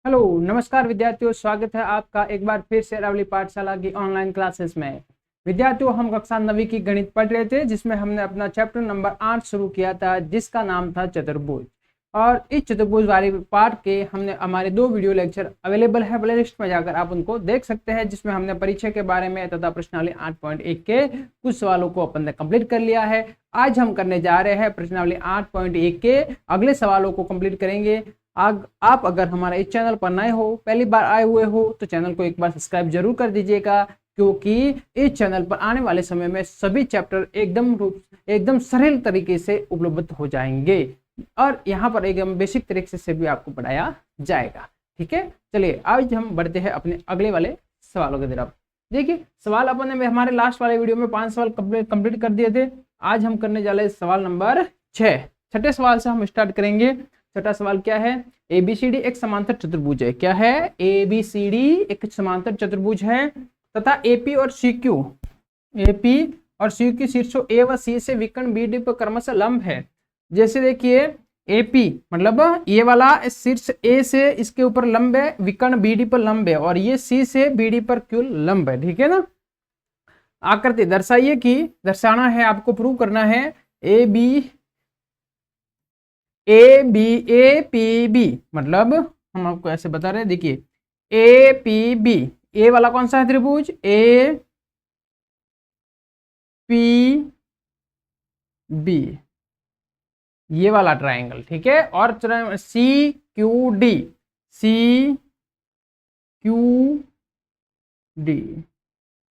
Hello नमस्कार विद्यार्थियों, स्वागत है आपका एक बार फिर से अरावली पाठशाला की ऑनलाइन क्लासेस में। विद्यार्थियों, हम कक्षा 9वीं की गणित पढ़ रहे थे, जिसमें हमने अपना चैप्टर नंबर 8 शुरू किया था, जिसका नाम था चतुर्भुज। और इस चतुर्भुज वाले पार्ट के हमने हमारे 2 वीडियो लेक्चर अवेलेबल है, प्लेलिस्ट में जाकर आप उनको देख सकते हैं, जिसमें हमने परिचय के बारे में तथा प्रश्नावली 8.1 के कुछ सवालों को अपन ने कंप्लीट कर लिया है। आज हम करने जा रहे हैं प्रश्नावली 8.1 के अगले सवालों को कंप्लीट करेंगे। आप अगर हमारे इस चैनल पर नए हो, पहली बार आए हुए हो, तो चैनल को एक बार सब्सक्राइब जरूर कर दीजिएगा, क्योंकि इस चैनल पर आने वाले समय में सभी चैप्टर एकदम सरल तरीके से उपलब्ध हो जाएंगे और यहाँ पर एकदम बेसिक तरीके से भी आपको पढ़ाया जाएगा। ठीक है, चलिए आज हम बढ़ते हैं अपने अगले वाले सवालों की तरफ। देखिए, सवाल अपन ने हमारे लास्ट वाले वीडियो में 5 सवाल कंप्लीट कर दिए थे। आज हम करने जा रहे हैं सवाल नंबर 6। छठे सवाल से हम स्टार्ट करेंगे। छठा सवाल क्या है? एबीसीडी एक समांतर चतुर्भुज है। क्या है? एबीसीडी एक समांतर चतुर्भुज है तथा एपी और सीक्यू शीर्षों ए व सी से विकर्ण बीडी पर क्रमशः लंब है। जैसे देखिए, एपी मतलब ये वाला शीर्ष ए से इसके ऊपर लंब है, विकर्ण बीडी पर लंब है, और ये सी से बीडी पर क्यों लंब है। ठीक है ना। आकृति दर्शाइए कि दर्शाना है, आपको प्रूव करना है। ए पी बी मतलब हम आपको ऐसे बता रहे हैं। देखिए, ए पी बी, ए वाला कौन सा है त्रिभुज? ए पी बी, ये वाला ट्रायंगल। ठीक है। और सी क्यू डी,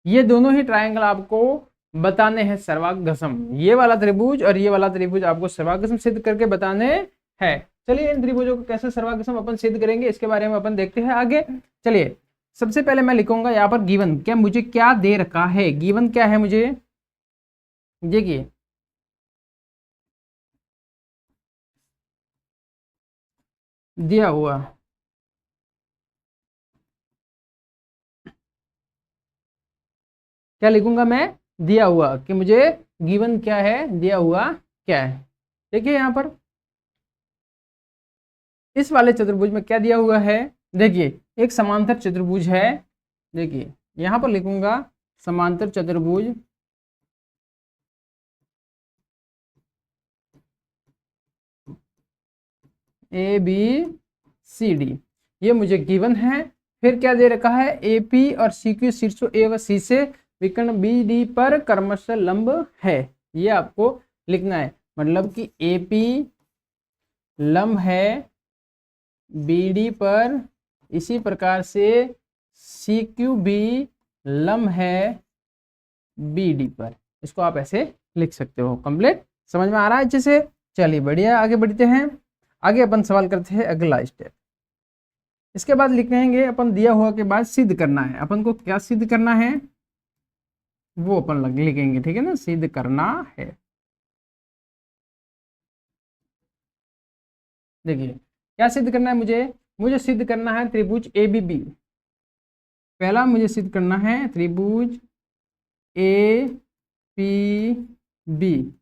ये दोनों ही ट्रायंगल आपको बताने हैं सर्वांगसम। ये वाला त्रिभुज और ये वाला त्रिभुज आपको सर्वांगसम सिद्ध करके बताने हैं। चलिए, इन त्रिभुजों को कैसे सर्वांगसम अपन सिद्ध करेंगे, इसके बारे में अपन देखते हैं आगे। चलिए, सबसे पहले मैं लिखूंगा यहाँ पर गिवन। क्या मुझे क्या दे रखा है? गिवन क्या है मुझे? देखिए, दिया हुआ क्या लिखूंगा मैं? दिया हुआ। कि मुझे गिवन क्या है, दिया हुआ क्या है। देखिए, यहां पर इस वाले चतुर्भुज में क्या दिया हुआ है? देखिए, एक समांतर चतुर्भुज है। देखिए, यहां पर लिखूंगा समांतर चतुर्भुज ए बी सी डी, ये मुझे गिवन है। फिर क्या दे रखा है? एपी और सीक्यू शीर्षों ए व सी से विकर्ण बी डी पर क्रमशः लंब है। ये आपको लिखना है। मतलब कि एपी लंब है बीडी पर, इसी प्रकार से सीक्यू भी लंब है बीडी पर। इसको आप ऐसे लिख सकते हो। कंप्लीट समझ में आ रहा है अच्छे से? चलिए बढ़िया, आगे बढ़ते हैं। आगे अपन सवाल करते हैं अगला स्टेप। इसके बाद लिखेंगे अपन, दिया हुआ के बाद सिद्ध करना है। अपन को क्या सिद्ध करना है वो अपन लिखेंगे। ठीक है ना, सिद्ध करना है। देखिए, क्या सिद्ध करना है मुझे सिद्ध करना है त्रिभुज ए बी बी। पहला मुझे सिद्ध करना है त्रिभुज ए पी बी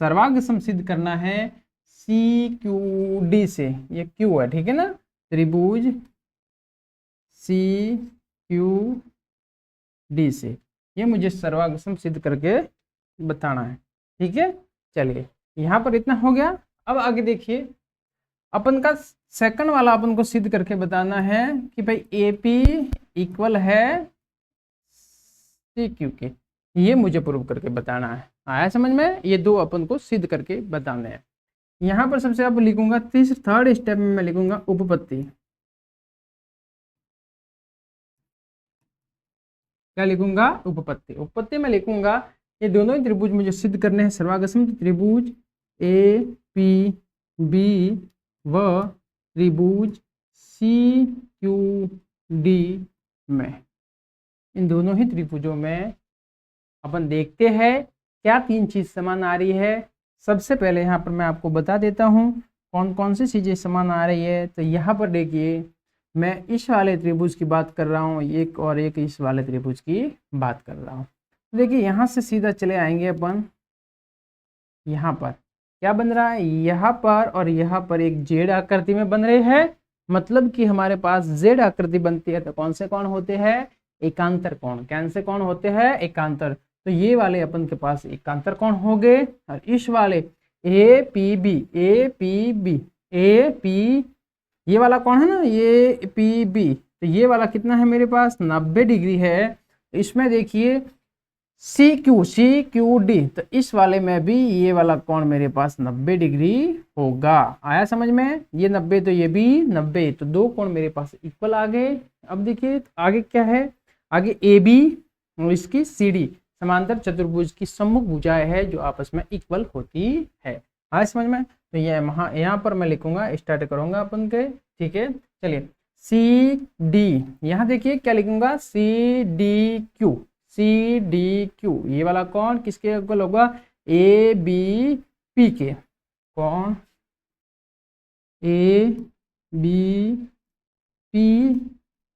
सर्वांगसम सिद्ध करना है सी क्यू डी से। ये क्यू है, ठीक है ना। त्रिभुज सी क्यू डी से ये मुझे सर्वांगसम सिद्ध करके बताना है। ठीक है, चलिए यहाँ पर इतना हो गया। अब आगे देखिए, अपन का सेकंड वाला अपन को सिद्ध करके बताना है कि भाई ए पी इक्वल है सी क्यू के। ये मुझे प्रूव करके बताना है। आया समझ में? ये दो अपन को सिद्ध करके बताने हैं। यहाँ पर सबसे अब लिखूंगा थर्ड स्टेप में मैं लिखूंगा उपपत्ति। क्या लिखूंगा? उपपत्ति। उपपत्ति में लिखूंगा ये दोनों ही त्रिभुज मुझे सिद्ध करने हैं सर्वांगसम। त्रिभुज ए पी बी व त्रिभुज सी क्यू डी में, इन दोनों ही त्रिभुजों में अपन देखते हैं क्या 3 चीज समान आ रही है। सबसे पहले यहाँ पर मैं आपको बता देता हूँ कौन कौन सी चीजें समान आ रही है। तो यहाँ पर देखिए, मैं इस वाले त्रिभुज की बात कर रहा हूँ एक, और एक इस वाले त्रिभुज की बात कर रहा हूँ। देखिए, यहाँ से सीधा चले आएंगे अपन। यहाँ पर क्या बन रहा है? यहाँ पर और यहाँ पर एक जेड आकृति में बन रहे हैं, मतलब कि हमारे पास जेड आकृति बनती है तो कौन से कोण होते हैं, एकांतर कोण। कौन से कोण होते हैं, एकांतर। तो ये वाले अपन के पास एकांतर कोण हो गए। और इस वाले A P B, A P B, A P, ये वाला कौन है ना, ये पी बी, तो ये वाला कितना है मेरे पास, 90 डिग्री है। तो इसमें देखिए सी क्यू डी, तो इस वाले में भी ये वाला कोण मेरे पास 90 डिग्री होगा। आया समझ में, ये 90 तो ये भी 90, तो दो कोण मेरे पास इक्वल आ गए। अब देखिए आगे क्या है, आगे ए बी और इसकी सी डी समांतर चतुर्भुज की सम्मुख भुजाएं है जो आपस में इक्वल होती है। आया समझ में, तो ये यहाँ पर मैं लिखूंगा, स्टार्ट करूंगा अपन के, ठीक है। चलिए सी डी, यहाँ देखिए क्या लिखूंगा, C D Q, C D Q, ये वाला कौन किसके इक्वल होगा, ए बी पी के। कौन ए बी पी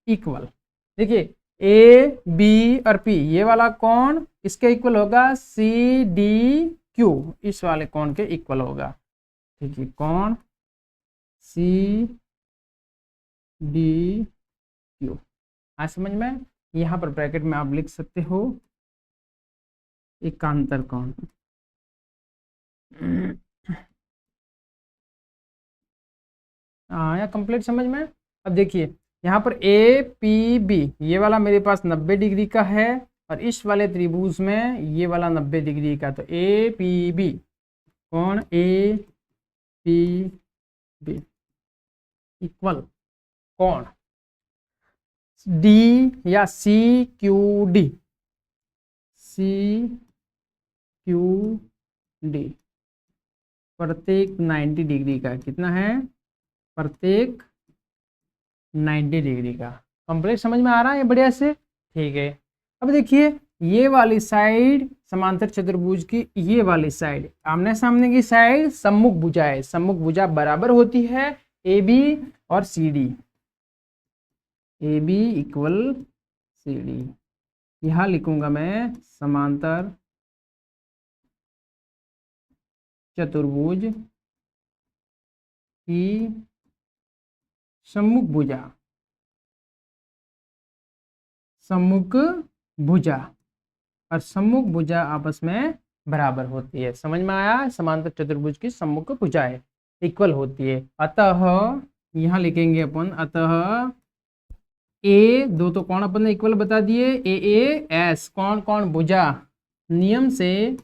इक्वल, देखिए ए बी और पी, ये वाला कौन किसके इक्वल होगा, सी डी क्यू, इस वाले कौन के इक्वल होगा। ठीक है, कौन सी डी क्यू। आज समझ में, यहाँ पर ब्रैकेट में आप लिख सकते हो एकांतर कोण। आया कंप्लीट समझ में। अब देखिए यहाँ पर ए पी बी, ये वाला मेरे पास 90 डिग्री का है और इस वाले त्रिभुज में ये वाला 90 डिग्री का, तो ए पी बी, कौन ए पी बी इक्वल कौन डी या C Q D, C Q D प्रत्येक 90 डिग्री का, कितना है, प्रत्येक 90 डिग्री का। कंप्लीट समझ में आ रहा है बढ़िया से, ठीक है। अब देखिए ये वाली साइड समांतर चतुर्भुज की, ये वाली साइड आमने सामने की साइड सम्मुख भुजा है, सम्मुख भुजा बराबर होती है ए बी और C D, A B equal C D. यहाँ लिखूंगा मैं समांतर चतुर्भुज की सम्मुख भुजा, सम्मुख भुजा और सम्मुख भुजा आपस में बराबर होती है। समझ में आया, समांतर चतुर्भुज की सम्मुख भुजाएं इक्वल होती है। अतः यहाँ लिखेंगे अपन, अतः ए दो तो कौन अपन ने इक्वल बता दिए, ए ए एस, कौन कौन भुजा, नियम से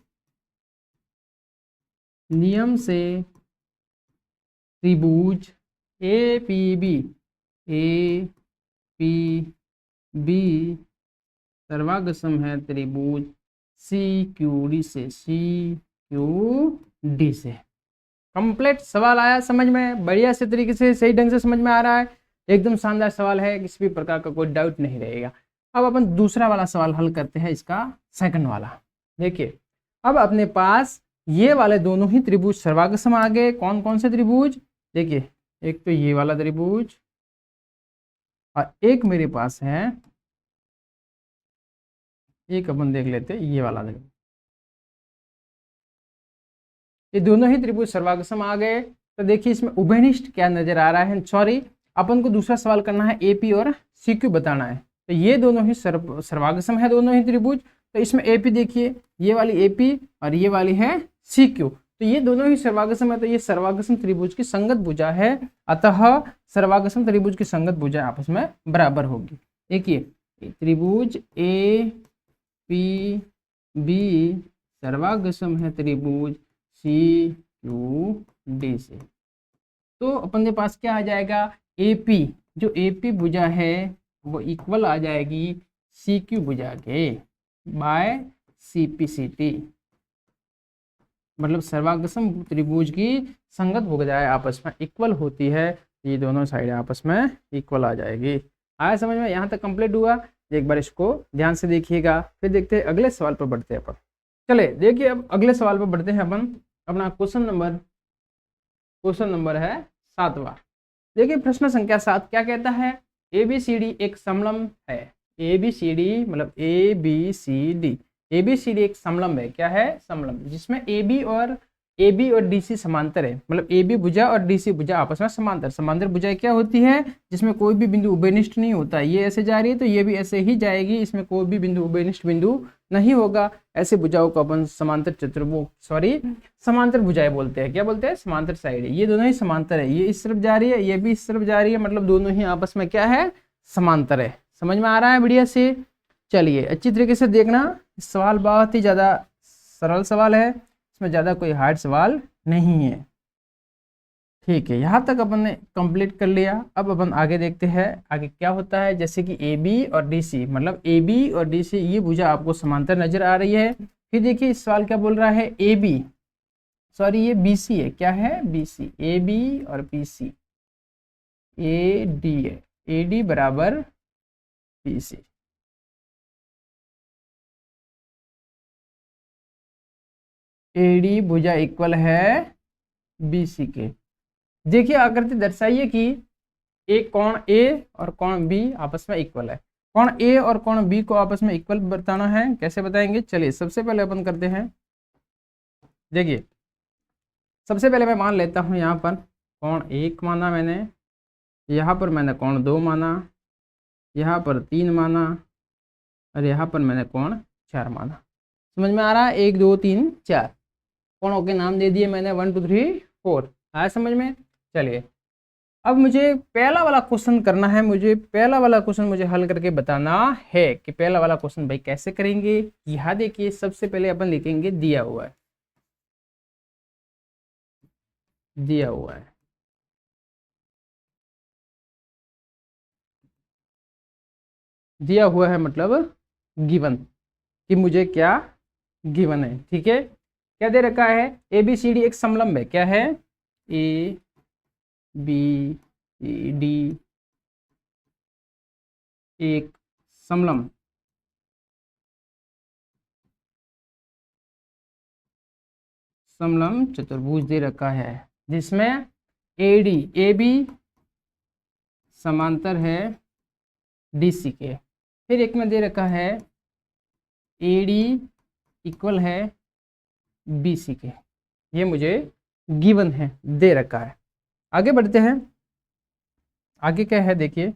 त्रिभुज ए पी बी सर्वागसम है त्रिभुज सी क्यू डी से, सी क्यू डी से। कंप्लीट सवाल आया समझ में, बढ़िया से तरीके से सही ढंग से समझ में आ रहा है, एकदम शानदार सवाल है, किसी भी प्रकार का कोई डाउट नहीं रहेगा। अब अपन दूसरा वाला सवाल हल करते हैं, इसका सेकंड वाला। देखिए अब अपने पास ये वाले दोनों ही त्रिभुज सर्वागसम आ गए। कौन कौन से त्रिभुज, देखिए एक तो ये वाला त्रिभुज और एक मेरे पास है, एक अपन देख लेते हैं ये वाला त्रिभुज। ये दोनों ही त्रिभुज सर्वागसम आ गए। तो देखिए इसमें उभयनिष्ठ क्या नजर आ रहा है, सॉरी अपन को दूसरा सवाल करना है, एपी और सीक्यू बताना है। तो ये दोनों ही सर्वागसम है, दोनों ही त्रिभुज। तो इसमें एपी देखिए, ये वाली एपी और ये वाली है सीक्यू, तो ये दोनों ही सर्वागसम है, तो ये सर्वागसम त्रिभुज की संगत भुजा है। अतः सर्वागसम त्रिभुज की संगत भुजा आपस में बराबर होगी। देखिए त्रिभुज ए पी बी सर्वागसम है त्रिभुज सी क्यू डी से। तो अपन के पास क्या आ जाएगा, एपी, जो एपी भुजा है वो इक्वल आ जाएगी सी क्यू भुजा के बाय सीपीसीटी, मतलब सर्वागसम त्रिभुज की संगत भुजाएं आपस में इक्वल होती है, ये दोनों साइड आपस में इक्वल आ जाएगी। आया समझ में, यहाँ तक कंप्लीट हुआ। एक बार इसको ध्यान से देखिएगा, फिर देखते हैं अगले सवाल पर बढ़ते हैं अपन। चले देखिए अब अगले सवाल पर बढ़ते हैं अपन। अपना क्वेश्चन नंबर है 7वां। देखिए प्रश्न संख्या 7 क्या कहता है, ABCD एक समलंब है। ABCD मतलब ABCD एक समलंब है, क्या है, समलंब, जिसमें AB और ए बी और डी सी समांतर है, मतलब ए बी भुजा और डी सी भुजा आपस में समांतर। समांतर भुजा क्या होती है? जिसमें कोई भी बिंदु उभयनिष्ठ नहीं होता। ये ऐसे जा रही है तो ये भी ऐसे ही जाएगी, इसमें कोई भी बिंदु उभयनिष्ठ बिंदु नहीं होगा। ऐसे भुजाओं को अपन समांतर चतुर्भुज समांतर भुजाएं बोलते हैं। क्या बोलते हैं? समांतर साइड है। ये दोनों ही समांतर है, ये इस तरफ जा रही है, ये भी इस तरफ जा रही है, मतलब दोनों ही आपस में क्या है? समांतर है। समझ में आ रहा है बढ़िया से? चलिए अच्छी तरीके से देखना, सवाल बहुत ही ज्यादा सरल सवाल है, इसमें ज्यादा कोई हार्ड सवाल नहीं है। ठीक है, यहाँ तक अपन ने कंप्लीट कर लिया। अब अपन आगे देखते हैं आगे क्या होता है। जैसे कि ए बी और डी सी, मतलब ए बी और डी सी ये भुजा आपको समांतर नजर आ रही है। फिर देखिए इस सवाल क्या बोल रहा है, ए बी सॉरी ये बी सी है। क्या है? B C. ए बी और बी सी, ए डी है, ए डी बराबर बी सी। ए डी भुजा इक्वल है बी सी के। देखिए आकृति दर्शाइए कि एक कोण ए और कोण बी आपस में इक्वल है। कोण ए और कोण बी को आपस में इक्वल बताना है, कैसे बताएंगे? चलिए सबसे पहले अपन करते हैं। देखिए सबसे पहले मैं मान लेता हूँ यहाँ पर कोण 1 माना मैंने, यहाँ पर मैंने कोण 2 माना, यहाँ पर 3 माना और यहाँ पर मैंने कोण 4 माना। समझ में आ रहा है? 1 2 3 4 कोणों के नाम दे दिए मैंने, 1 2 3 4। आया समझ में? चलिए अब मुझे पहला वाला क्वेश्चन करना है। पहला वाला क्वेश्चन मुझे हल करके बताना है कि पहला वाला क्वेश्चन भाई कैसे करेंगे। यहाँ देखिए सबसे पहले अपन लिखेंगे दिया हुआ है, दिया हुआ है। दिया हुआ है मतलब गिवन, कि मुझे क्या गिवन है। ठीक है, क्या दे रखा है? ए बी सी डी एक समलंब है। क्या है? ए बी सी डी एक समलंब, समलंब चतुर्भुज दे रखा है, जिसमें ए डी ए बी समांतर है डी सी के। फिर एक में दे रखा है ए डी इक्वल है बी सी के। ये मुझे गिवन है, दे रखा है। आगे बढ़ते हैं, आगे क्या है देखिए।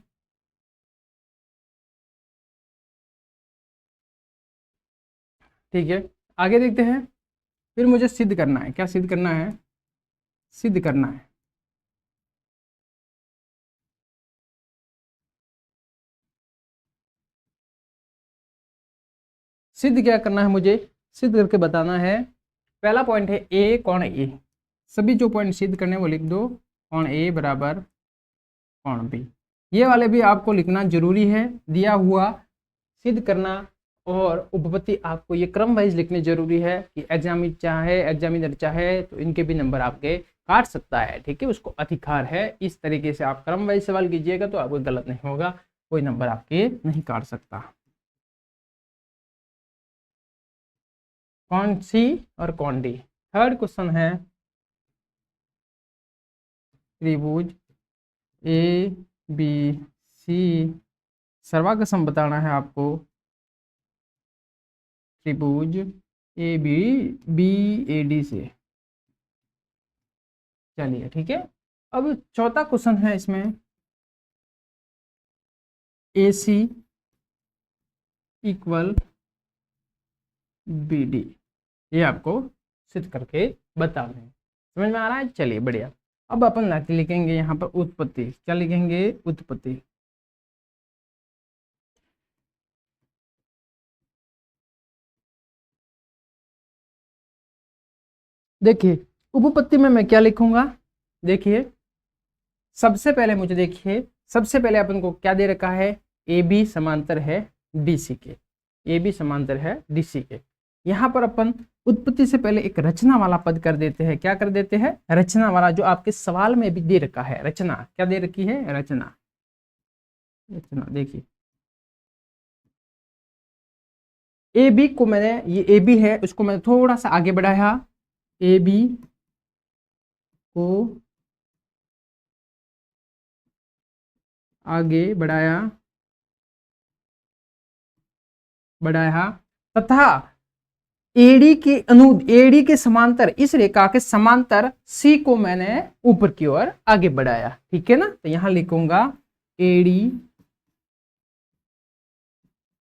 ठीक है, आगे देखते हैं। फिर मुझे सिद्ध करना है। क्या सिद्ध करना है? सिद्ध करना है। सिद्ध क्या करना है मुझे? सिद्ध करके बताना है। पहला पॉइंट है ए कोण ए। सभी जो पॉइंट सिद्ध करने वो लिख दो। कोण ए बराबर कोण बी, ये वाले भी आपको लिखना जरूरी है। दिया हुआ सिद्ध करना और उपपत्ति आपको ये क्रम वाइज लिखने जरूरी है कि एग्जामिनर चाहे तो इनके भी नंबर आपके काट सकता है। ठीक है, उसको अधिकार है। इस तरीके से आप क्रम वाइज सवाल कीजिएगा तो आपको गलत नहीं होगा, कोई नंबर आपके नहीं काट सकता। कौन सी और कौन डी? थर्ड क्वेश्चन है त्रिभुज ए बी सी सर्वागसम बताना है आपको। त्रिभुज A B B A D से। चलिए ठीक है, अब चौथा क्वेश्चन है इसमें A C equal B D. ये आपको सिद्ध करके बताना है। समझ में आ रहा है? चलिए बढ़िया। अब अपन लिखेंगे यहाँ पर उत्पत्ति। क्या लिखेंगे? उत्पत्ति। देखिए उपपत्ति में मैं क्या लिखूंगा? देखिए सबसे पहले मुझे देखिए, सबसे पहले अपन को क्या दे रखा है? ए बी समांतर है डी सी के। ए बी समांतर है डी सी के। यहाँ पर अपन उत्पत्ति से पहले एक रचना वाला पद कर देते हैं। क्या कर देते हैं? रचना वाला, जो आपके सवाल में भी दे रखा है। रचना क्या दे रखी है? रचना। रचना देखिए ए बी को मैंने, ये ए बी है, उसको मैंने थोड़ा सा आगे बढ़ाया। ए बी को आगे बढ़ाया तथा एडी के एडी के समांतर, इस रेखा के समांतर सी को मैंने ऊपर की ओर आगे बढ़ाया, ठीक है ना। तो यहां लिखूंगा एडी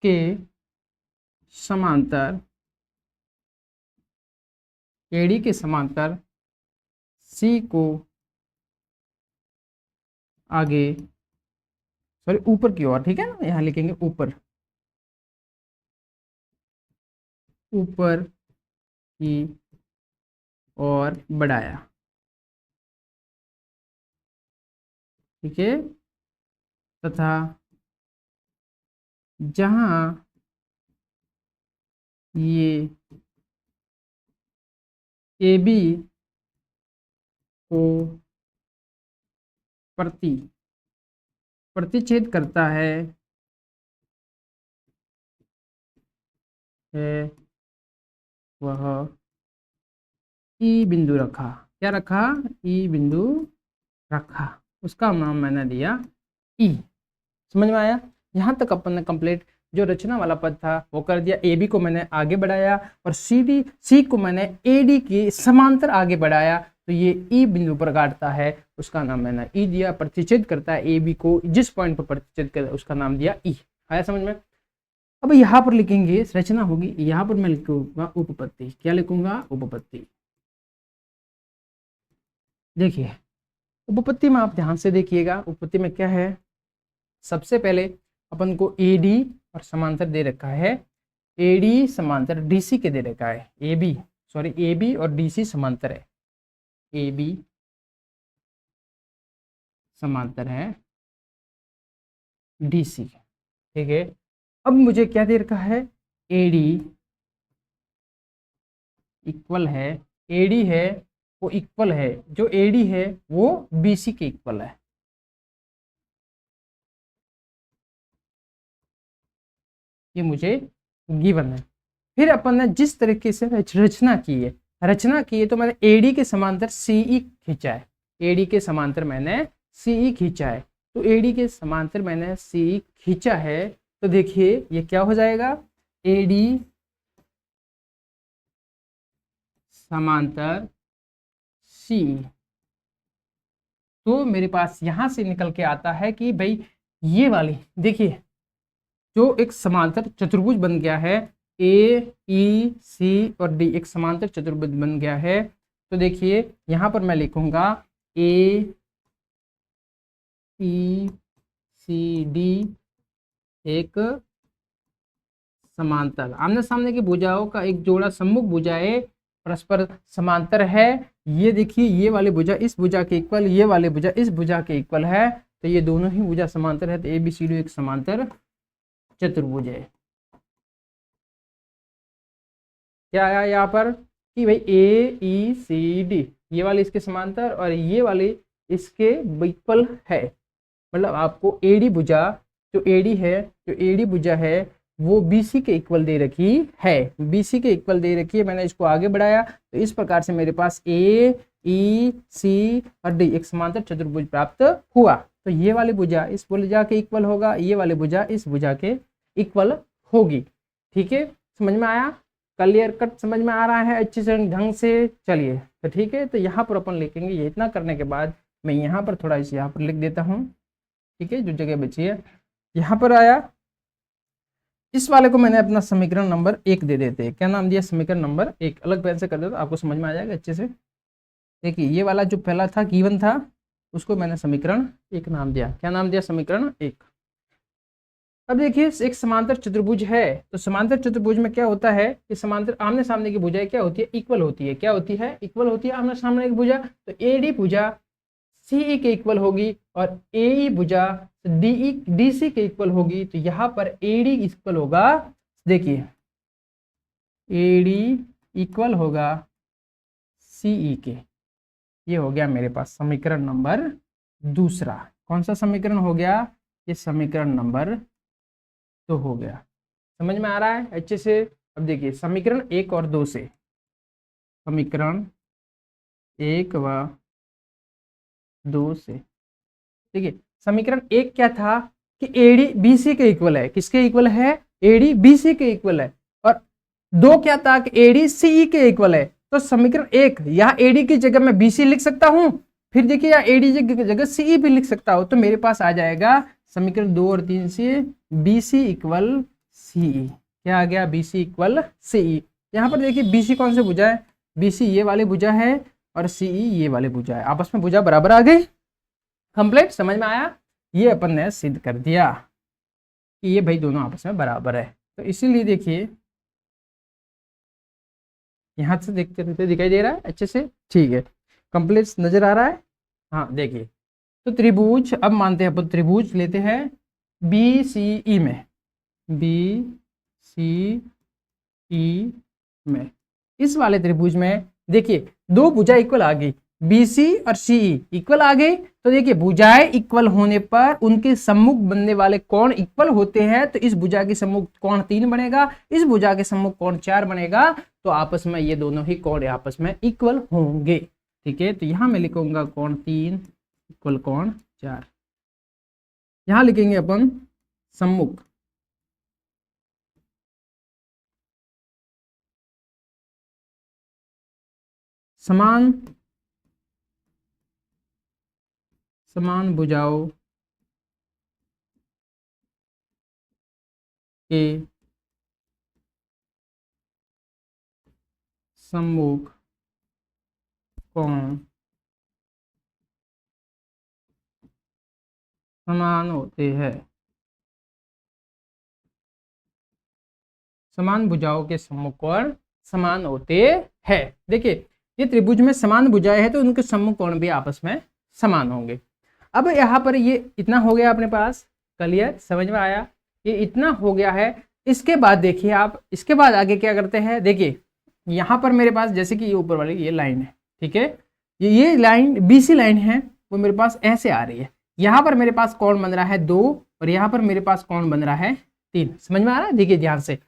के समांतर, एडी के समांतर सी को आगे, सॉरी ऊपर की ओर, ठीक है ना, यहां लिखेंगे ऊपर, ऊपर की ओर बढ़ाया, ठीक है। तथा जहां ये ए बी को प्रतिच्छेद करता है वह ई बिंदु रखा, क्या रखा, ई बिंदु रखा, उसका नाम मैंने दिया ई। समझ में आया। यहाँ तक अपन ने कंप्लीट जो रचना वाला पद था वो कर दिया। ए बी को मैंने आगे बढ़ाया और सी को मैंने ए डी के समांतर आगे बढ़ाया, तो ये ई बिंदु पर काटता है, उसका नाम मैंने ई दिया। प्रतिच्छेद करता है ए बी को, जिस पॉइंट पर प्रतिच्छेद करता है उसका नाम दिया ई। आया समझ में। अब यहाँ पर लिखेंगे, रचना होगी, यहाँ पर मैं लिखूंगा उपपत्ति। क्या लिखूंगा, उपपत्ति। देखिए उपपत्ति में आप ध्यान से देखिएगा, उपपत्ति में क्या है, सबसे पहले अपन को एडी और समांतर दे रखा है, एडी समांतर डीसी के दे रखा है, एबी और डीसी समांतर है, एबी समांतर है डीसी, ठीक है। अब मुझे क्या दे रखा है, एडी इक्वल है, एडी है वो इक्वल है, जो एडी है वो बीसी के इक्वल है, ये मुझे गिवन है। फिर अपन ने जिस तरीके से रचना की है तो मैंने एडी के समांतर सीई खींचा है, एडी के समांतर मैंने सीई खींचा है, तो एडी के समांतर मैंने सीई खींचा है, तो देखिए ये क्या हो जाएगा, एडी समांतर सी। तो मेरे पास यहां से निकल के आता है कि भाई ये वाली देखिए जो एक समांतर चतुर्भुज बन गया है, ए ई सी और डी एक समांतर चतुर्भुज बन गया है। तो देखिए यहां पर मैं लिखूंगा ए ई सी डी एक समांतर, आमने सामने की भुजाओं का एक जोड़ा सम्मुख भुजाएं परस्पर समांतर है। ये देखिए ये वाली भुजा इस भुजा के इक्वल, ये वाली भुजा इस भुजा के इक्वल है, तो ये दोनों ही भुजा समांतर है, तो ए बी सी डी एक समांतर चतुर्भुज है। क्या आया यहाँ पर कि भाई ए ई सी डी ये वाली इसके समांतर और ये वाली इसके इक्वल है, मतलब आपको एडी भुजा जो एडी भुजा है वो बीसी के इक्वल दे रखी है, बीसी के इक्वल दे रखी है। मैंने इसको आगे बढ़ाया तो इस प्रकार से मेरे पास ए ई सी और डी एक समांतर चतुर्भुज प्राप्त हुआ। तो ये वाली भुजा इस भुजा के इक्वल होगा, ये वाली भुजा इस भुजा के इक्वल होगी, ठीक है। समझ में आया, क्लियर कट समझ में आ रहा है अच्छे से ढंग से। चलिए तो ठीक है, तो यहाँ पर अपन लिखेंगे, ये इतना करने के बाद मैं यहाँ पर थोड़ा इसे यहाँ पर लिख देता हूँ, ठीक है, जो जगह बची है। यहाँ पर आया, इस वाले को मैंने अपना समीकरण नंबर 1 दे देते हैं। क्या नाम दिया, समीकरण नंबर 1। अलग पेन से कर दे तो आपको समझ में आ जाएगा अच्छे से। देखिए ये वाला जो पहला था गिवन था उसको मैंने समीकरण 1 नाम दिया। क्या नाम दिया, समीकरण 1। अब देखिए एक समांतर चतुर्भुज है, तो समांतर चतुर्भुज में क्या होता है कि समांतर आमने सामने की भुजाएं क्या होती है, इक्वल होती है। क्या होती है, इक्वल होती है आमने सामने की भुजा। तो एडी भुजा सीई के इक्वल होगी और एई भुजा डीई डीसी के इक्वल होगी। तो यहाँ पर एडी इक्वल होगा, देखिए एडी इक्वल होगा सीई के। ये हो गया मेरे पास समीकरण नंबर 2। कौन सा समीकरण हो गया, ये समीकरण नंबर 2 हो गया। समझ में आ रहा है अच्छे से। अब देखिए समीकरण 1 और 2 से, समीकरण 1 व 2 से देखिए समीकरण 1 क्या था कि एडी बीसी के इक्वल है। किसके इक्वल है, एडी बीसी के इक्वल है। और दो क्या तक एडी सीई के इक्वल है, तो समीकरण एक, यहाँ एडी की जगह मैं बीसी लिख सकता हूं, फिर देखिए यहाँ एडी की जगह सीई भी लिख सकता हूं, तो मेरे पास आ जाएगा समीकरण 2 और 3 से बीसी इक्वल सीई। क्या आ गया? BC equal CE. यहाँ पर देखिए बीसी कौन से भुजा है? बीसी ये वाले भुजा है और सीई ये वाले भुजा है, आपस में भुजा बराबर आ गई। कंप्लीट, समझ में आया? ये अपन ने सिद्ध कर दिया कि ये भाई दोनों आपस में बराबर है। तो इसीलिए देखिए यहाँ से देखते रहते, दिखाई दे रहा है अच्छे से? ठीक है, कंप्लीट नजर आ रहा है? हाँ देखिए, तो त्रिभुज, अब मानते हैं अपन त्रिभुज लेते हैं बी सी ई में, बी सी ई में, इस वाले त्रिभुज में देखिए दो भुजा इक्वल आ गई, BC और CE इक्वल आ गई। तो देखिए भुजाएं इक्वल होने पर उनके सम्मुख बनने वाले कोण इक्वल होते हैं, तो इस भुजा के सम्मुख कोण 3 बनेगा, इस भुजा के सम्मुख कोण 4 बनेगा, तो आपस में ये दोनों ही कोण आपस में इक्वल होंगे। ठीक है, तो यहां मैं लिखूंगा कोण 3 इक्वल कोण 4। यहां लिखेंगे अपन सम्मुख समान भुजाओं के सम्मुख कोण समान होते हैं। समान भुजाओं के सम्मुख कोण समान होते हैं। देखिए ये त्रिभुज में समान भुजाएं हैं तो उनके सम्मुख कोण भी आपस में समान होंगे। अब यहाँ पर ये इतना हो गया अपने पास, क्लियर, समझ में आया? ये इतना हो गया है। इसके बाद देखिए आप, इसके बाद आगे क्या करते हैं? देखिए यहाँ पर मेरे पास जैसे कि ये ऊपर वाली ये लाइन है, ठीक है, ये लाइन BC लाइन है, वो मेरे पास ऐसे आ रही है। यहाँ पर मेरे पास कोण बन रहा है 2 और यहाँ पर मेरे पास कोण बन रहा है 3। समझ में आ रहा है? देखिए ध्यान से,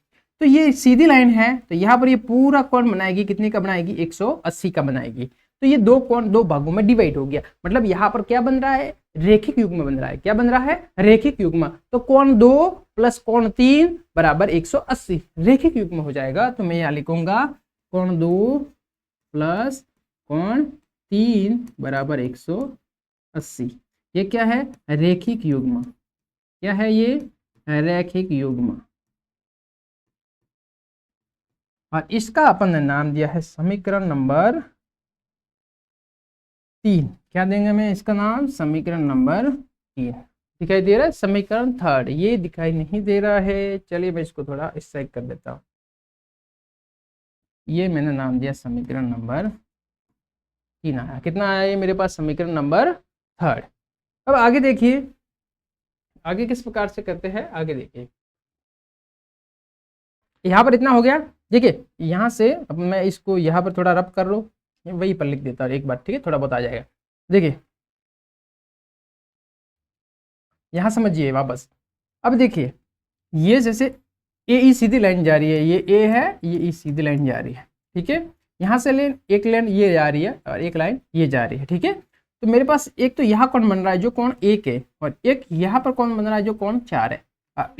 तो ये सीधी लाइन है, तो यहाँ पर ये पूरा कोण बनाएगी, कितने का बनाएगी? 180 का बनाएगी। तो ये दो कोण दो भागों में डिवाइड हो गया, मतलब यहाँ पर क्या बन रहा है? रेखिक युग्म बन रहा है। क्या बन रहा है? रेखिक युग्म। तो कोण 2 प्लस कोण 3 बराबर 180, रेखिक युग्म हो जाएगा। तो मैं यहाँ लिखूंगा कोण 2 प्लस कोण 3 बराबर 180। ये क्या है? रेखिक युग्म। क्या है ये? रैखिक युग्म। और इसका अपन ने नाम दिया है समीकरण नंबर 3। क्या देंगे मैं इसका नाम? समीकरण नंबर 3। दिखाई दे रहा है? समीकरण 3 ये दिखाई नहीं दे रहा है, चलिए मैं इसको थोड़ा इस साइड कर देता हूँ। ये मैंने नाम दिया समीकरण नंबर 3 आया। कितना आया ये मेरे पास? समीकरण नंबर 3। अब आगे देखिए, आगे किस प्रकार से करते हैं, आगे देखिए। यहाँ पर इतना हो गया। देखिए यहाँ से अब मैं इसको यहाँ पर थोड़ा रब कर लो, वही पर लिख देता हूँ एक बार, ठीक है, थोड़ा बहुत आ जाएगा। देखिए यहाँ समझिए वापस। अब देखिए ये जैसे ए सीधी लाइन जा रही है, ये ए है, ये ई सीधी लाइन जा रही है, ठीक है। यहाँ से एक लाइन ये जा रही है और एक लाइन ये जा रही है, ठीक है। तो मेरे पास एक तो यहाँ कोण बन रहा है जो कोण 1 है, और एक यहाँ पर कोण बन रहा है जो कोण 4 है।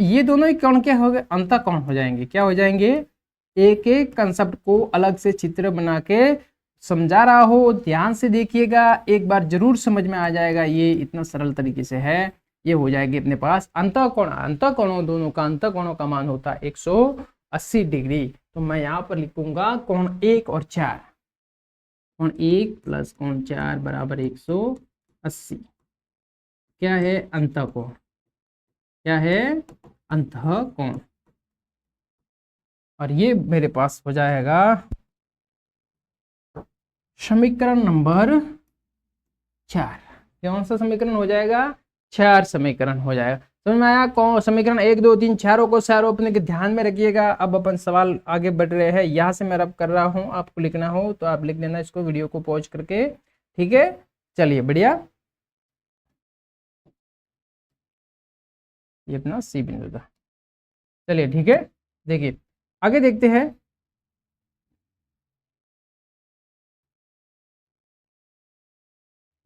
ये दोनों ही कोण क्या हो गए? अंतः कोण हो जाएंगे। क्या हो जाएंगे? एक एक कंसेप्ट को अलग से चित्र बना के समझा रहा हो, ध्यान से देखिएगा, एक बार जरूर समझ में आ जाएगा। ये इतना सरल तरीके से है। ये हो जाएगी अपने पास अंतः कोणों दोनों का अंतः कोणों का मान होता है 180 डिग्री। तो मैं यहाँ पर लिखूंगा कोण 1 और 4, कोण 1 प्लस कोण 4 बराबर 180। क्या है? अंतः कोण। क्या है? अंतः कोण। और ये मेरे पास हो जाएगा समीकरण नंबर 4। कौन सा समीकरण हो जाएगा? 4 समीकरण हो जाएगा। समझ में आया? कौन समीकरण 1 2 3 चारों को सारों अपने के ध्यान में रखिएगा। अब अपन सवाल आगे बढ़ रहे हैं। यहाँ से मैं रब कर रहा हूँ, आपको लिखना हो तो आप लिख लेना इसको वीडियो को पॉज करके, ठीक है। चलिए बढ़िया, ये अपना सी बिंदु था। चलिए ठीक है, देखिए आगे देखते हैं।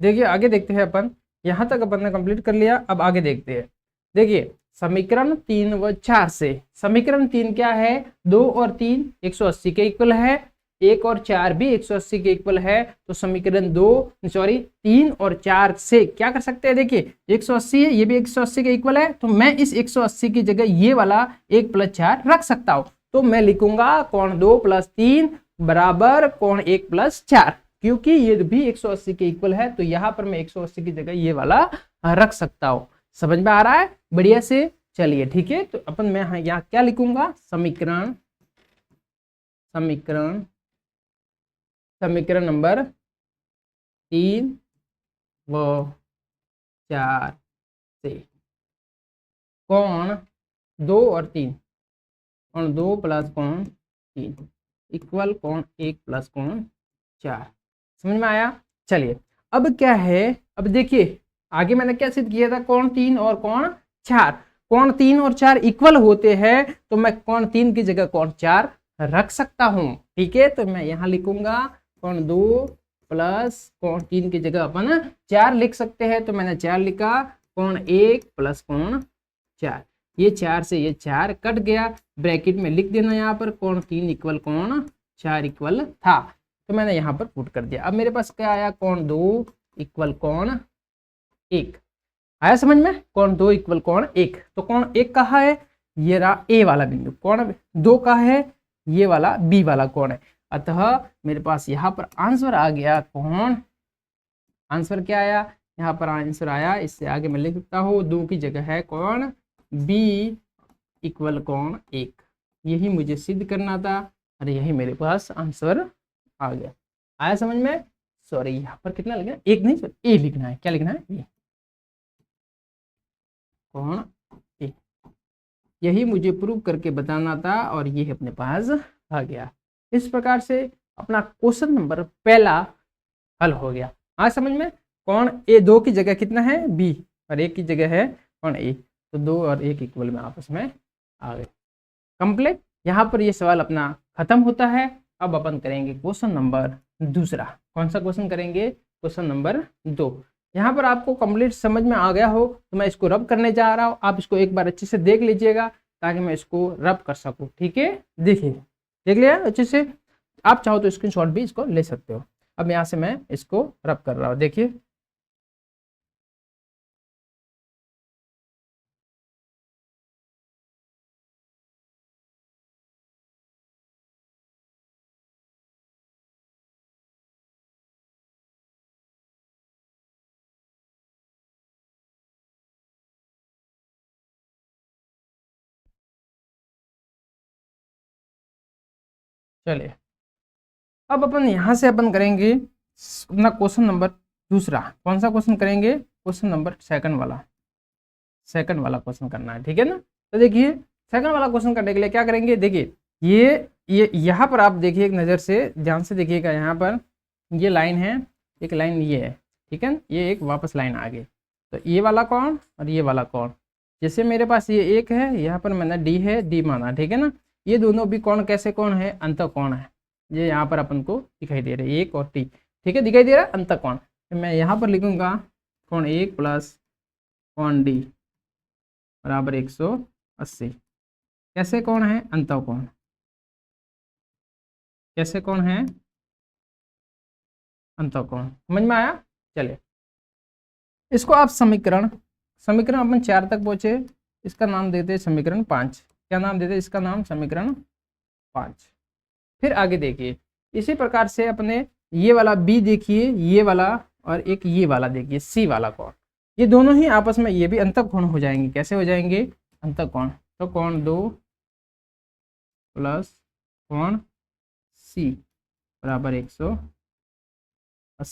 देखिए आगे देखते हैं अपन, यहाँ तक अपन ने कंप्लीट कर लिया। अब आगे देखते हैं। देखिए समीकरण 3 व 4 से। समीकरण 3 क्या है, 2 और 3 180 के इक्वल है, 1 और 4 भी 180 के इक्वल है। तो समीकरण 3 और 4 से क्या कर सकते हैं, देखिए 180 है, ये भी 180 के इक्वल है, तो मैं इस 180 की जगह ये वाला 1 + 4 रख सकता हूं। तो मैं लिखूंगा कोण 2 + 3 बराबर कोण 1 + 4, क्योंकि ये भी 180 के इक्वल है, तो यहां पर मैं 180 की जगह ये वाला रख सकता हूं। समझ में आ रहा है बढ़िया से, चलिए ठीक है। तो अपन मैं यहाँ क्या लिखूंगा, समीकरण नंबर 3 व 4 से कोण 2 और 3, कोण 2 + कोण 3 इक्वल कोण 1 + कोण 4। समझ में आया। चलिए अब क्या है, अब देखिए आगे मैंने क्या सिद्ध किया था, कोण 3 और कोण 4, कोण 3 और 4 इक्वल होते हैं, तो मैं कोण 3 की जगह कोण 4 रख सकता हूं। ठीक है, तो मैं यहां लिखूंगा कोण 2 + कोण 3 की जगह अपन 4 लिख सकते हैं, तो मैंने 4 लिखा, कोण 1 + कोण 4, ये 4 से ये 4 कट गया, ब्रैकेट में लिख देना यहाँ पर कोण 3 इक्वल कोण 4 इक्वल था, तो मैंने यहाँ पर पुट कर दिया। अब मेरे पास क्या आया, कोण 2 इक्वल कोण 1 आया समझ में, कोण 2 इक्वल कोण 1। तो कोण 1 कहाँ है, ये रहा ए वाला बिंदु, कोण 2 का है ये वाला बी वाला कोण है। अतः मेरे पास यहाँ पर आंसर आ गया कोण, आंसर क्या आया, यहाँ पर आंसर आया, इससे आगे मैं लिख सकता हूँ 2 की जगह है कोण बी इक्वल कोण 1। यही मुझे सिद्ध करना था और यही मेरे पास आंसर आ गया। आया समझ में। सॉरी यहाँ पर कितना लिखना है, 1 नहीं ए लिखना है, क्या लिखना है, ए कोण ए, यही मुझे प्रूव करके बताना था और ये अपने पास आ गया। इस प्रकार से अपना क्वेश्चन नंबर पहला हल हो गया। आज समझ में, कोण ए 2 की जगह कितना है बी और 1 की जगह है कोण ए, तो 2 और 1 इक्वल में आपस में आ गए। कंप्लीट। यहाँ पर ये सवाल अपना खत्म होता है। अब अपन करेंगे क्वेश्चन नंबर दूसरा। कौन सा क्वेश्चन करेंगे, क्वेश्चन नंबर 2। यहाँ पर आपको कंप्लीट समझ में आ गया हो तो मैं इसको रब करने जा रहा हूँ, आप इसको एक बार अच्छे से देख लीजिएगा ताकि मैं इसको रब कर सकूँ। ठीक है, देखिए देख लिया अच्छे से, आप चाहो तो स्क्रीनशॉट भी इसको ले सकते हो। अब यहाँ से मैं इसको रब कर रहा हूँ, देखिए चलिए अब अपन यहाँ से अपन करेंगे अपना क्वेश्चन नंबर दूसरा। कौन सा क्वेश्चन करेंगे, क्वेश्चन नंबर सेकंड वाला क्वेश्चन करना है। ठीक है ना, तो देखिए सेकंड वाला क्वेश्चन करने के लिए क्या करेंगे, देखिए ये यहाँ पर आप देखिए एक नज़र से ध्यान से देखिएगा, यहाँ पर ये लाइन है, एक लाइन ये है, ठीक है ना, ये एक वापस लाइन आ गई, तो ये वाला कोण और ये वाला कोण, जैसे मेरे पास ये एक है, यहाँ पर मैंने डी है, डी माना, ठीक है ना, ये दोनों भी कोण कैसे कोण है, अंत कोण है, ये यहाँ पर अपन को दिखाई दे रहे हैं, एक और टी, ठीक है, दिखाई दे रहा है अंत कोण। तो मैं यहाँ पर लिखूंगा कोण 1 + कोण डी बराबर 180। कैसे कोण है, अंत कोण, कैसे कोण है, अंत कोण। समझ में आया। चलिए इसको आप समीकरण अपन 4 तक पहुंचे, इसका नाम देते हैं समीकरण 5। क्या नाम देते हैं इसका, नाम समीकरण 5। फिर आगे देखिए इसी प्रकार से अपने ये वाला बी देखिए, ये वाला और एक ये वाला देखिए सी वाला कोण, ये दोनों ही आपस में ये भी अंतःकोण हो जाएंगे। कैसे हो जाएंगे, अंतःकोण। तो कोण 2 + कोण सी बराबर 180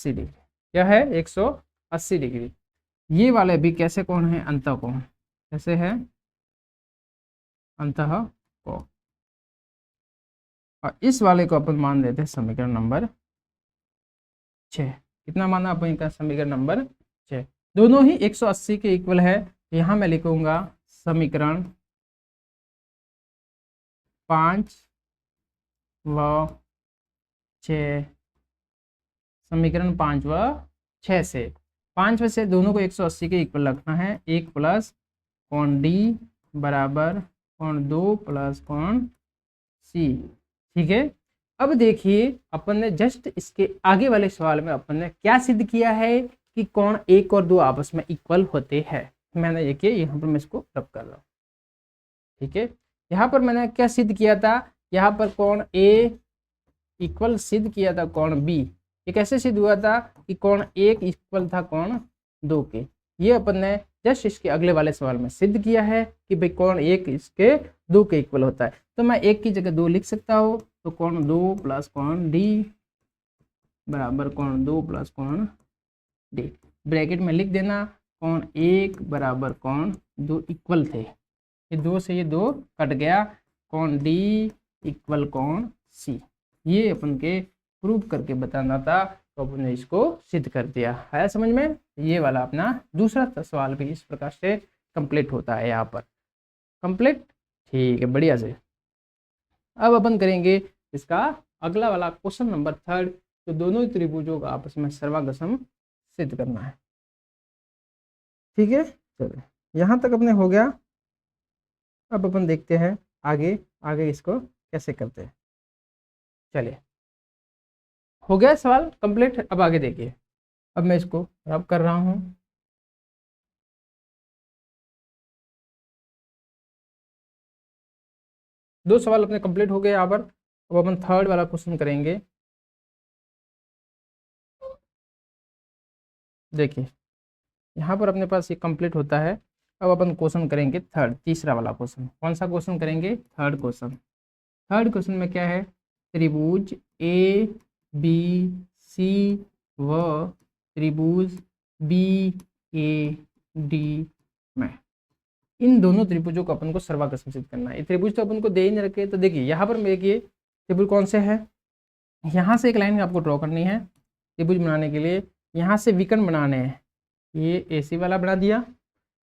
डिग्री। क्या है, 180 डिग्री। ये वाले भी कैसे कोण है, अंतःकोण। कैसे है, अंतःकोण। और इस वाले को अपन मान देते हैं समीकरण नंबर 6। कितना माना अपन का, समीकरण नंबर 6। दोनों ही 180 के इक्वल है। यहाँ मैं लिखूंगा समीकरण 5 व 6, समीकरण 5 व 6 से, 5 में से दोनों को 180 के इक्वल रखना है। 1 + कोण डी बराबर कोण 2 प्लस कोण सी। ठीक है, अब देखिए अपन ने जस्ट इसके आगे वाले सवाल में अपन ने क्या सिद्ध किया है कि कोण 1 और 2 आपस में इक्वल होते हैं। मैंने ये किया, यहाँ पर मैं इसको रब कर रहा हूँ। ठीक है, यहाँ पर मैंने क्या सिद्ध किया था, यहाँ पर कोण ए इक्वल सिद्ध किया था कोण बी। ये कैसे सिद्ध हुआ था कि कोण 1 इक्वल था कोण 2 के। ये अपन ने जस्ट इसके अगले वाले सवाल में सिद्ध किया है कि भाई कोण 1 इसके 2 के इक्वल होता है। तो मैं 1 की जगह 2 लिख सकता हूँ, तो कोण 2 प्लस कोण डी बराबर कोण 2 प्लस कोण डी। ब्रैकेट में लिख देना, कोण 1 बराबर कोण 2 इक्वल थे, ये 2 से ये 2 कट गया, कोण डी इक्वल कोण सी। ये अपन के प्रूव करके बताना था, तो अपन ने इसको सिद्ध कर दिया। आया समझ में? ये वाला अपना दूसरा सवाल भी इस प्रकार से कंप्लीट होता है यहाँ पर। कंप्लीट, ठीक है, बढ़िया से। अब अपन करेंगे इसका अगला वाला क्वेश्चन नंबर 3, तो दोनों ही त्रिभुजों का आपस में सर्वागसम सिद्ध करना है। ठीक है, चलो यहाँ तक अपने हो गया। अब अपन देखते हैं आगे आगे इसको कैसे करते हैं। चलिए, हो गया सवाल कंप्लीट। अब आगे देखिए, अब मैं इसको रब कर रहा हूँ। दो सवाल अपने कंप्लीट हो गए यहाँ पर। अब अपन थर्ड वाला क्वेश्चन करेंगे। देखिए, यहाँ पर अपने पास ये कंप्लीट होता है। अब अपन क्वेश्चन करेंगे थर्ड, तीसरा वाला क्वेश्चन। कौन सा क्वेश्चन करेंगे? Third question. थर्ड क्वेश्चन में क्या है, त्रिभुज ए बी सी व त्रिभुज बी ए डी में इन दोनों त्रिभुजों को अपन को सर्वागसम सिद्ध करना है। ये त्रिभुज तो अपन को दे ही नहीं रखे। तो देखिए यहाँ पर देखिए त्रिभुज कौन से है, यहाँ से एक लाइन आपको ड्रॉ करनी है त्रिभुज बनाने के लिए। यहाँ से विकर्ण बनाने हैं, ये AC वाला बना दिया।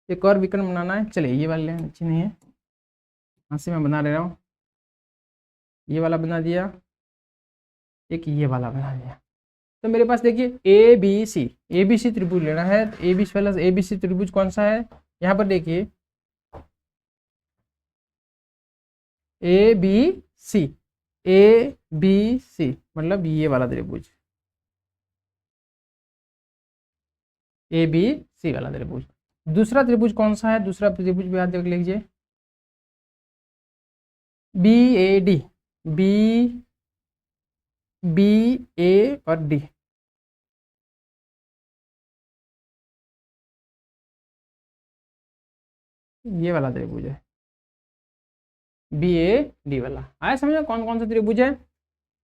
एक और विकर्ण बनाना है, चलिए ये वाला लाइन अच्छी नहीं है, यहाँ से मैं बना ले रहा हूँ। ये वाला बना दिया, एक ये वाला बना दिया। तो मेरे पास देखिए ABC त्रिभुज लेना है। तो ABC त्रिभुज कौन सा है, यहाँ पर देखिए ABC मतलब ये वाला त्रिभुज, ABC वाला त्रिभुज। दूसरा त्रिभुज कौन सा है, दूसरा त्रिभुज भी याद देख लीजिए, BAD, BA और D। ये वाला त्रिभुज है BAD वाला। आया समझ में कौन कौन सा त्रिभुज है,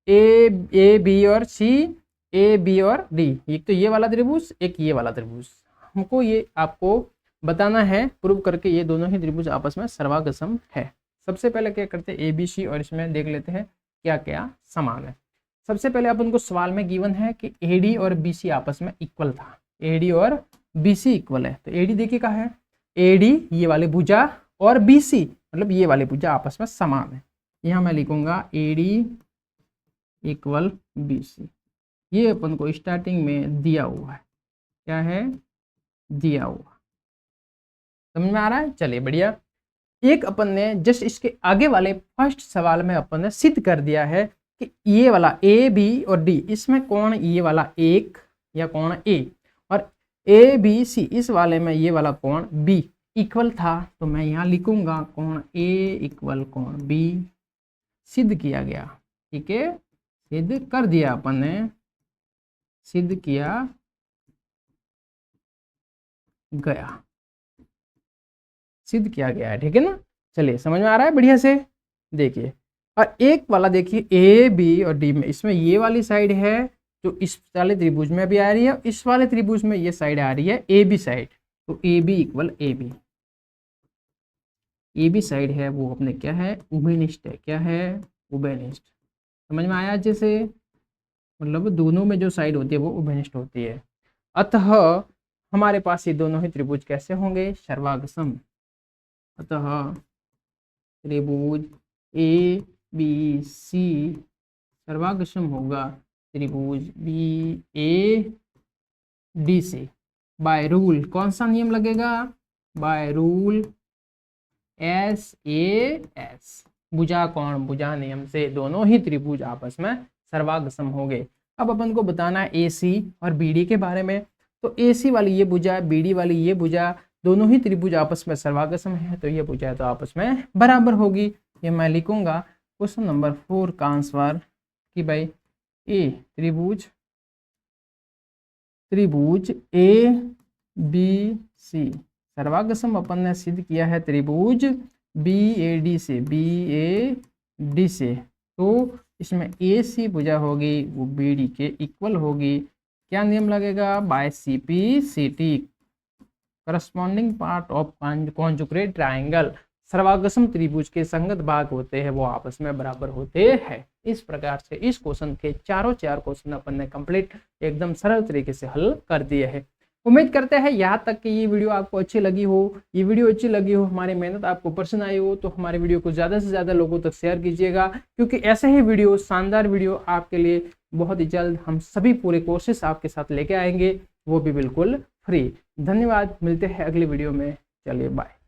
A B और C, A B और D। एक तो ये वाला त्रिभुज, एक ये वाला त्रिभुज। हमको ये आपको बताना है प्रूव करके ये दोनों ही त्रिभुज आपस में सर्वागसम है। सबसे पहले क्या करते हैं, ABC और इसमें देख लेते हैं क्या क्या समान है। सबसे पहले अपन को सवाल में गिवन है कि AD और BC आपस में इक्वल था। AD और BC इक्वल है, तो AD देखिए कहाँ है, AD ये वाले भुजा और BC मतलब ये वाले भुजा आपस में समान है। यहाँ मैं लिखूंगा AD इक्वल BC। ये अपन को स्टार्टिंग में दिया हुआ है, क्या है, दिया हुआ। समझ में आ रहा है? चलिए बढ़िया। एक अपन ने जस्ट इसके आगे वाले फर्स्ट सवाल में अपन ने सिद्ध कर दिया है कि ये वाला AB और D इसमें कोण ये वाला 1 या कोण A और ABC इस वाले में ये वाला कोण B इक्वल था। तो मैं यहाँ लिखूंगा कोण A इक्वल कोण B। सिद्ध किया गया। ठीक है, सिद्ध कर दिया अपन ने, सिद्ध किया गया, सिद्ध किया गया है। ठीक है ना, चलिए समझ में आ रहा है बढ़िया से। देखिए, और एक वाला देखिए AB और D में, इसमें ये वाली साइड है जो इस वाले त्रिभुज में भी आ रही है, इस वाले त्रिभुज में ये साइड आ रही है AB साइड। तो AB equal AB, AB side है वो अपने क्या है, उभयनिष्ठ है। क्या है, उभयनिष्ठ। समझ में आया अच्छे से, मतलब दोनों में जो साइड होती है वो उभयनिष्ठ होती है। अतः हमारे पास ये दोनों ही त्रिभुज कैसे होंगे, सर्वागसम। अतः त्रिभुज ABC सर्वागसम होगा त्रिभुज BAD से। बाय रूल, कौन सा नियम लगेगा, बाय रूल SAS। भुजा कोण भुजा नियम से दोनों ही त्रिभुज आपस में सर्वागसम हो गए। अब अपन को बताना है AC और BD के बारे में। तो AC वाली ये भुजा, BD वाली ये भुजा, दोनों ही त्रिभुज आपस में सर्वागसम है, तो ये भुजा तो आपस में बराबर होगी। ये मैं लिखूंगा क्वेश्चन नंबर 4 का आंसर कि भाई ए त्रिभुज ABC सर्वागसम अपन ने सिद्ध किया है त्रिभुज BAD से। तो इसमें AC भुजा होगी वो BD के इक्वल होगी। क्या नियम लगेगा? By CP/CT, corresponding part of conjugate triangle. सर्वागसम त्रिभुज के संगत भाग होते हैं वो आपस में बराबर होते हैं। इस प्रकार से इस क्वेश्चन के चारों चार क्वेश्चन अपन ने कंप्लीट एकदम सरल तरीके से हल कर दिए हैं। उम्मीद करते हैं यहाँ तक कि ये वीडियो आपको अच्छी लगी हो, ये वीडियो अच्छी लगी हो, हमारी मेहनत आपको पसंद आई हो, तो हमारे वीडियो को ज़्यादा से ज़्यादा लोगों तक शेयर कीजिएगा, क्योंकि ऐसे ही वीडियो, शानदार वीडियो आपके लिए बहुत ही जल्द हम सभी पूरे कोर्सेस आपके साथ लेके आएंगे, वो भी बिल्कुल फ्री। धन्यवाद, मिलते हैं अगली वीडियो में। चलिए बाय।